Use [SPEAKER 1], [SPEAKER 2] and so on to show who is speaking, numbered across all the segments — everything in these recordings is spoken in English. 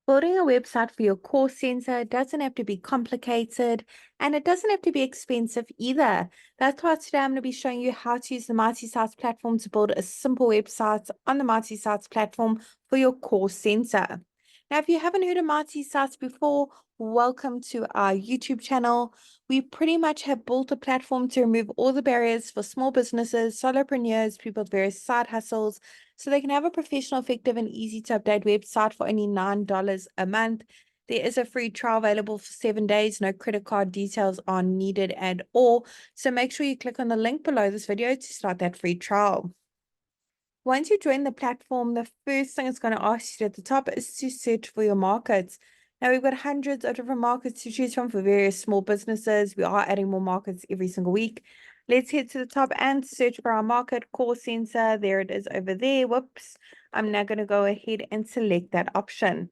[SPEAKER 1] Building a website for your call center doesn't have to be complicated and it doesn't have to be expensive either. That's why today I'm going to be showing you how to use the Mighty Sites platform to build a simple website on the Mighty Sites platform for your call center. Now, if you haven't heard of Mighty Sites before, welcome to our YouTube channel. We pretty much have built a platform to remove all the barriers for small businesses, solopreneurs, people with various side hustles, so they can have a professional, effective, and easy to update website for only $9 a month. There is a free trial available for 7 days. No credit card details are needed at all. So make sure you click on the link below this video to start that free trial. Once you join the platform, the first thing it's going to ask you at the top is to search for your markets. Now, we've got hundreds of different markets to choose from for various small businesses. We are adding more markets every single week. Let's head to the top and search for our market, call center. There it is over there. Whoops. I'm now going to go ahead and select that option.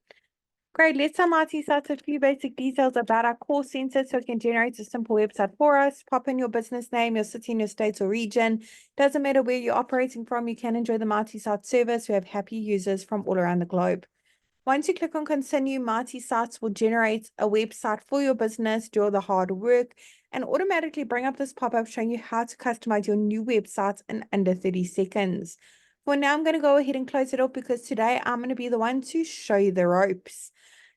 [SPEAKER 1] Great. Let's start Mighty Sites with a few basic details about our call center so it can generate a simple website for us. Pop in your business name, your city, your state or region. Doesn't matter where you're operating from, you can enjoy the Mighty Sites service. We have happy users from all around the globe. Once you click on continue, Mighty Sites will generate a website for your business, do all the hard work, and automatically bring up this pop-up showing you how to customize your new website in under 30 seconds. For now, I'm going to go ahead and close it off because today I'm going to be the one to show you the ropes.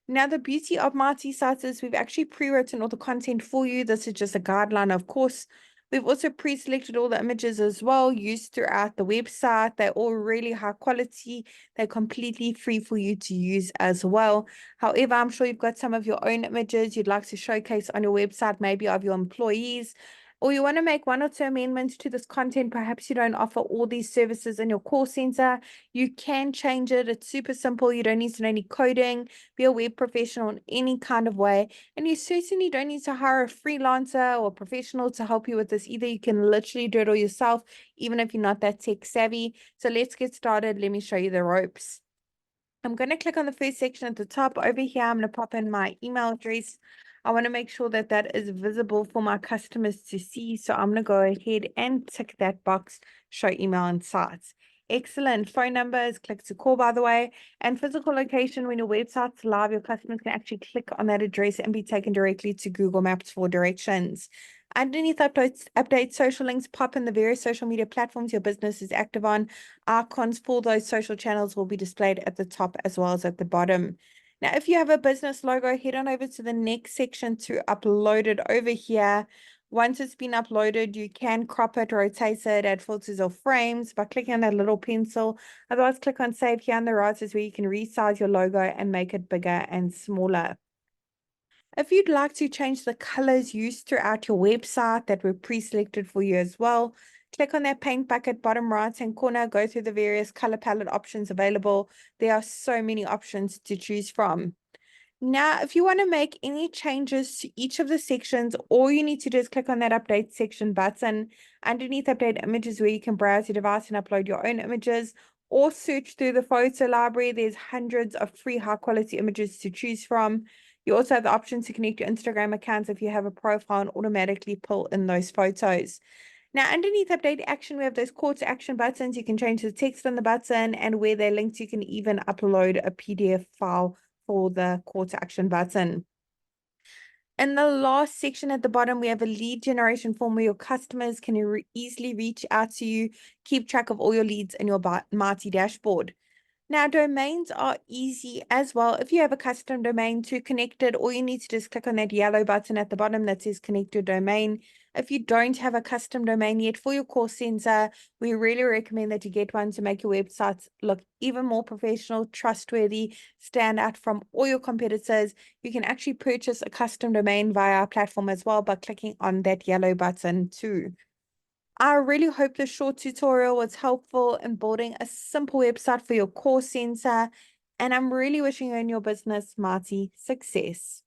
[SPEAKER 1] Now, the beauty of Mighty Sites is we've actually pre-written all the content for you. This is just a guideline, of course. We've also pre-selected all the images as well used throughout the website. They're all really high quality. They're completely free for you to use as well. However, I'm sure you've got some of your own images you'd like to showcase on your website, maybe of your employees, or you want to make one or two amendments to this content. Perhaps you don't offer all these services in your call center. You can change it. It's super simple. You don't need to know any coding, be a web professional in any kind of way. And you certainly don't need to hire a freelancer or a professional to help you with this either. You can literally do it all yourself, even if you're not that tech savvy. So let's get started. Let me show you the ropes. I'm going to click on the first section at the top. Over here, I'm going to pop in my email address. I want to make sure that that is visible for my customers to see. So I'm going to go ahead and tick that box, show email and sites. Excellent. Phone number is click to call, by the way. And physical location, when your website's live, your customers can actually click on that address and be taken directly to Google Maps for directions. Underneath update social links, pop in the various social media platforms your business is active on. Icons for those social channels will be displayed at the top as well as at the bottom. Now, if you have a business logo, head on over to the next section to upload it over here. Once it's been uploaded, you can crop it, rotate it, add filters or frames by clicking on that little pencil. Otherwise, click on save here on the right is where you can resize your logo and make it bigger and smaller. If you'd like to change the colors used throughout your website that were pre-selected for you as well, click on that paint bucket bottom right hand corner, go through the various color palette options available. There are so many options to choose from. Now, if you want to make any changes to each of the sections, all you need to do is click on that update section button. Underneath update images where you can browse your device and upload your own images, or search through the photo library. There's hundreds of free high quality images to choose from. You also have the option to connect your Instagram accounts if you have a profile and automatically pull in those photos. Now, underneath update action, we have those call to action buttons. You can change the text on the button, and where they're linked, you can even upload a PDF file for the call to action button. In the last section at the bottom, we have a lead generation form where your customers can easily reach out to you, keep track of all your leads in your Mighty dashboard. Now, domains are easy as well. If you have a custom domain to connect it, all you need to do is click on that yellow button at the bottom that says connect your domain. If you don't have a custom domain yet for your call center, we really recommend that you get one to make your websites look even more professional, trustworthy, stand out from all your competitors. You can actually purchase a custom domain via our platform as well by clicking on that yellow button too. I really hope this short tutorial was helpful in building a simple website for your call center, and I'm really wishing you and your business mighty success.